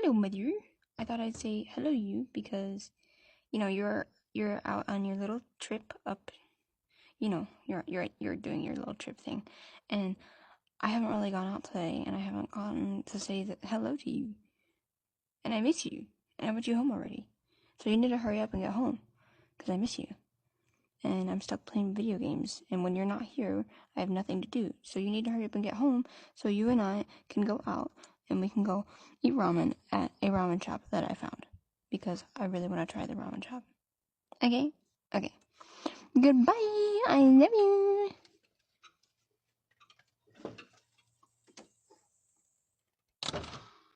hello, mother. I thought I'd say hello to you because, you're out on your little trip up. You're doing your little trip thing, and I haven't really gone out today, and I haven't gotten to say hello to you, and I miss you, and I want you home already. So you need to hurry up and get home, because I miss you, and I'm stuck playing video games, and when you're not here, I have nothing to do. So you need to hurry up and get home, so you and I can go out, and we can go eat ramen at a ramen shop that I found, because I really want to try the ramen shop. Okay? Okay. Goodbye! I love you!